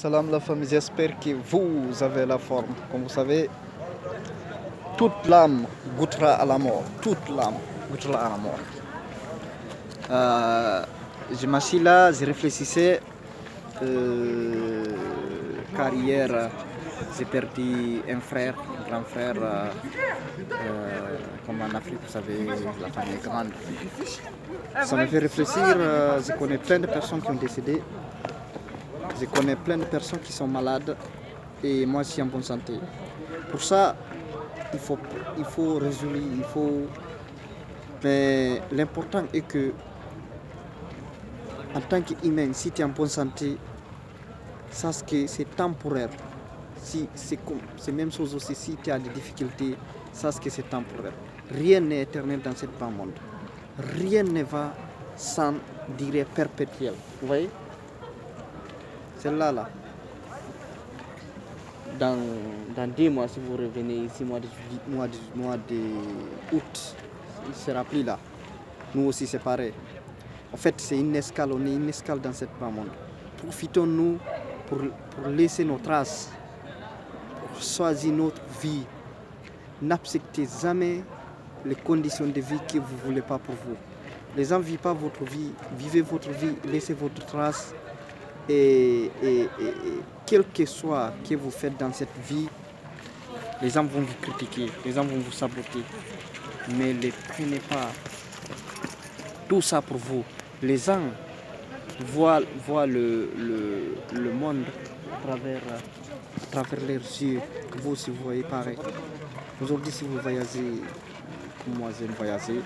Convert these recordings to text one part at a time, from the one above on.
Salam la famille, j'espère que vous avez la forme. Comme vous savez, toute l'âme goûtera à la mort. Toute l'âme goûtera à la mort. Je m'assis là, je réfléchissais, car hier j'ai perdu un frère, un grand frère, comme en Afrique, vous savez, la famille est grande. Ça me fait réfléchir, je connais plein de personnes qui ont décédé. Je connais plein de personnes qui sont malades et moi je suis en bonne santé. Pour ça, il faut résoudre, Mais l'important est que, en tant qu'humain, si tu es en bonne santé, sache que c'est temporaire. Si, c'est la même chose aussi, si tu as des difficultés, sache que c'est temporaire. Rien n'est éternel dans ce bas monde. Rien ne va sans dire perpétuel. Vous voyez? Celle-là, là. Dans 2 mois, si vous revenez ici, mois d'août, il sera plus là. Nous aussi, c'est pareil. En fait, c'est une escale, on est une escale dans ce bas monde. Profitons-nous pour laisser nos traces, pour choisir notre vie. N'acceptez jamais les conditions de vie que vous ne voulez pas pour vous. Les gens ne vivent pas votre vie, vivez votre vie, laissez votre trace. Et quel que soit ce que vous faites dans cette vie, les gens vont vous critiquer, les gens vont vous saboter. Mais ne prenez pas tout ça pour vous. Les gens voient le monde à travers leurs yeux. Vous aussi, vous voyez pareil. Aujourd'hui, si vous voyagez, comme moi j'aime voyager,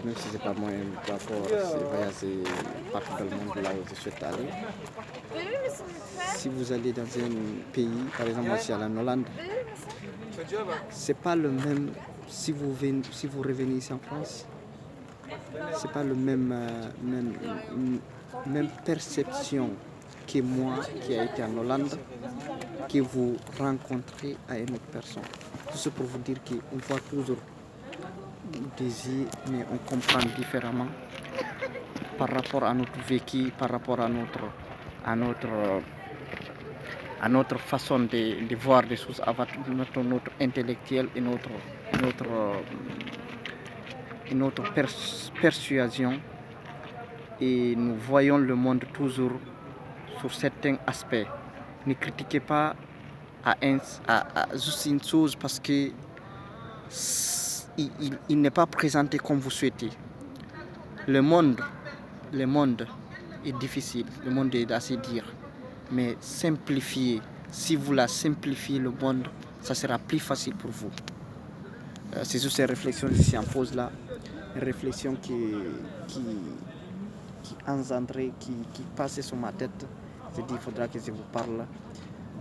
même si c'est pas moi d'accord, c'est voyager partout dans le monde là où je souhaite aller. Si vous allez dans un pays, par exemple moi je suis allé en Hollande, c'est pas le même. Si vous revenez ici en France, c'est pas le même perception que moi qui a été en Hollande, que vous rencontrez à une autre personne. Tout ça pour vous dire qu'on voit toujours des yeux, mais on comprend différemment par rapport à notre vécu, par rapport à notre façon de voir des choses, avec notre intellectuel et notre persuasion. Et nous voyons le monde toujours sur certains aspects. Ne critiquez pas à juste une chose parce que il n'est pas présenté comme vous souhaitez. Le monde est difficile, le monde est assez dur. Mais simplifiez. Si vous la simplifiez le monde, ça sera plus facile pour vous. C'est sur ces réflexions que je suis en pause là. Une réflexion qui engendrait, qui passait sur ma tête. Je dis il faudra que je vous parle.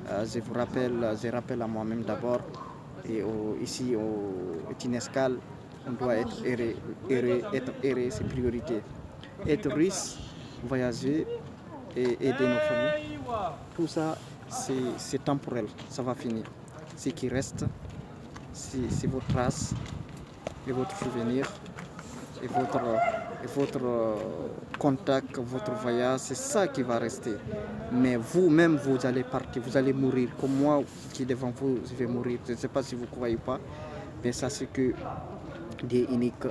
Je rappelle à moi-même d'abord. Et ici, au Tinescal, on doit être erré, c'est priorité. Être riche, voyager et aider nos familles. Tout ça, c'est temporel, ça va finir. Ce qui reste, c'est votre trace et votre souvenir et votre contact, votre voyage, c'est ça qui va rester. Mais vous-même, vous allez partir, vous allez mourir. Comme moi qui est devant vous, je vais mourir. Je ne sais pas si vous croyez ou pas, mais ça c'est que Dieu est unique.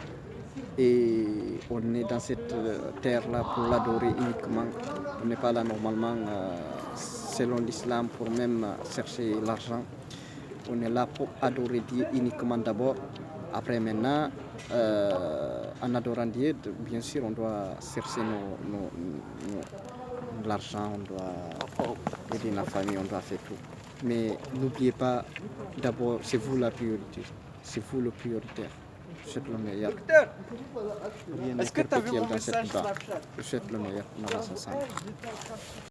Et on est dans cette terre-là pour l'adorer uniquement. On n'est pas là normalement selon l'islam pour même chercher l'argent. On est là pour adorer Dieu uniquement d'abord. Après maintenant, en adorant Dieu, bien sûr, on doit chercher l'argent, on doit aider la famille, on doit faire tout. Mais n'oubliez pas, d'abord, c'est vous la priorité. C'est vous le prioritaire. Je souhaite le meilleur. Rien n'est perpétuel dans cette vie. Je souhaite le meilleur. On avance ensemble.